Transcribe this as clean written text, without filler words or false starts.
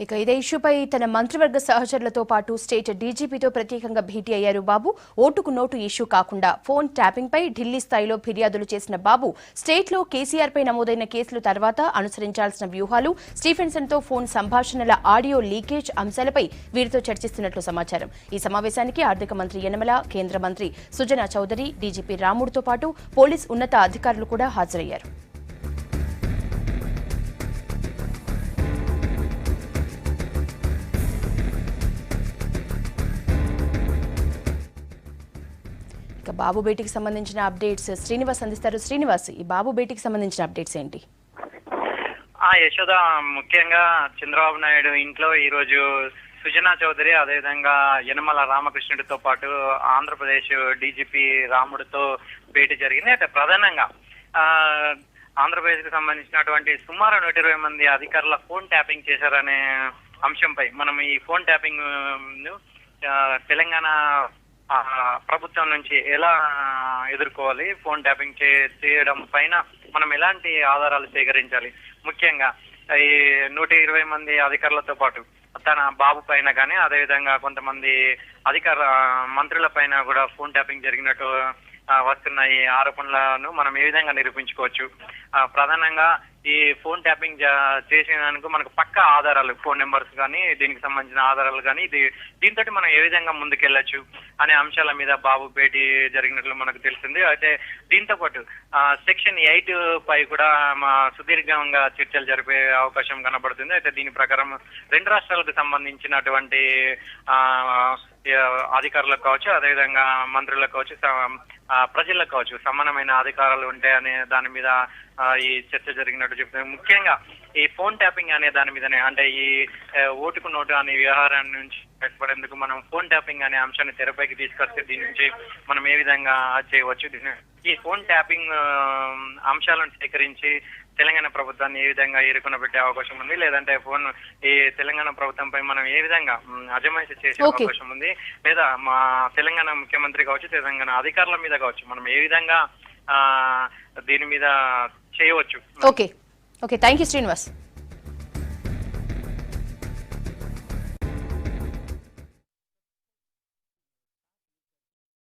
ఇక ఇదే ఇష్యూపై తన మంత్రివర్గ సహచరులతో పాటు స్టేట్ డీజీపీతో ప్రత్యేకంగా భేటీ అయ్యారు బాబు. ఓటుకు నోటు ఇష్యూ కాకుండా ఫోన్ ట్యాపింగ్ పై ఢిల్లీ స్థాయిలో ఫిర్యాదులు చేసిన బాబు స్టేట్లో కేసీఆర్ పై నమోదైన కేసుల తర్వాత అనుసరించాల్సిన వ్యూహాలు, స్టీఫెన్సన్ తో ఫోన్ సంభాషణల ఆడియో లీకేజ్ అంశాలపై వీరితో చర్చిస్తున్నట్లు సమాచారం. ఈ సమావేశానికి ఆర్థిక మంత్రి యనమల, కేంద్ర మంత్రి సుజనా చౌదరి, డీజీపీ రాముడుతో పాటు పోలీస్ ఉన్నత అధికారులు కూడా హాజరయ్యారు. బాబు భేటీకి సంబంధించిన అప్డేట్స్ శ్రీనివాస్ అందిస్తారు. శ్రీనివాస్, ఈ బాబు భేటీకి సంబంధించిన అప్డేట్స్ ఏంటి? యశోద, ముఖ్యంగా చంద్రబాబు నాయుడు ఇంట్లో ఈ రోజు సుజనా చౌదరి, అదేవిధంగా యనమల రామకృష్ణుడితో పాటు ఆంధ్రప్రదేశ్ డీజీపీ రాముడితో భేటీ జరిగింది. అయితే ప్రధానంగా ఆంధ్రప్రదేశ్ కి సంబంధించినటువంటి సుమారు 120 మంది అధికారుల ఫోన్ ట్యాపింగ్ చేశారనే అంశంపై మనం ఈ ఫోన్ ట్యాపింగ్ తెలంగాణ ప్రభుత్వం నుంచి ఎలా ఎదుర్కోవాలి, ఫోన్ ట్యాపింగ్ చేయడం పైన మనం ఎలాంటి ఆధారాలు సేకరించాలి, ముఖ్యంగా ఈ 120 మంది అధికారులతో పాటు తన బాబు పైన కానీ అదేవిధంగా కొంతమంది మంత్రుల పైన కూడా ఫోన్ ట్యాపింగ్ జరిగినట్టు వస్తున్న ఈ ఆరోపణలను మనం ఏ విధంగా నిరూపించుకోవచ్చు. ప్రధానంగా ఈ ఫోన్ ట్యాపింగ్ చేసినందుకు మనకు పక్కా ఆధారాలు, ఫోన్ నెంబర్స్ కానీ దీనికి సంబంధించిన ఆధారాలు కానీ దీంతో మనం ఏ విధంగా ముందుకెళ్లొచ్చు అనే అంశాల మీద బాబు భేటీ జరిగినట్లు మనకు తెలిసింది. అయితే దీంతో పాటు సెక్షన్ 8 పై కూడా సుదీర్ఘంగా చర్చలు జరిపే అవకాశం కనబడుతుంది. అయితే దీని ప్రకారం 2 రాష్ట్రాలకు సంబంధించినటువంటి అధికారులకు కావచ్చు, అదేవిధంగా మంత్రులకు కావచ్చు, ప్రజలకు కావచ్చు సమానమైన అధికారాలు ఉంటాయనే దాని మీద ఈ చర్చ జరిగినట్టు చెప్తుంది. ముఖ్యంగా ఈ ఫోన్ ట్యాపింగ్ అనే దాని మీదనే, అంటే ఈ ఓటుకు నోటు అనే వ్యవహారాన్ని నుంచి బయటపడేందుకు మనం ఫోన్ ట్యాపింగ్ అనే అంశాన్ని తెరపైకి తీసుకొస్తే దీని నుంచి మనం ఏ విధంగా చేయవచ్చు, ఈ ఫోన్ ట్యాపింగ్ అంశాలను సేకరించి తెలంగాణ ప్రభుత్వాన్ని ఏ విధంగా పెట్టే అవకాశం ఉంది, లేదంటే ఈ తెలంగాణ ప్రభుత్వంపై మనం ఏ విధంగా అజమాయిషీ చేసే అవకాశం ఉంది, లేదా మా తెలంగాణ ముఖ్యమంత్రి కావచ్చు, తెలంగాణ అధికారుల మీద కావచ్చు మనం ఏ విధంగా దీని మీద చేయవచ్చు. Okay, thank you Srinivas.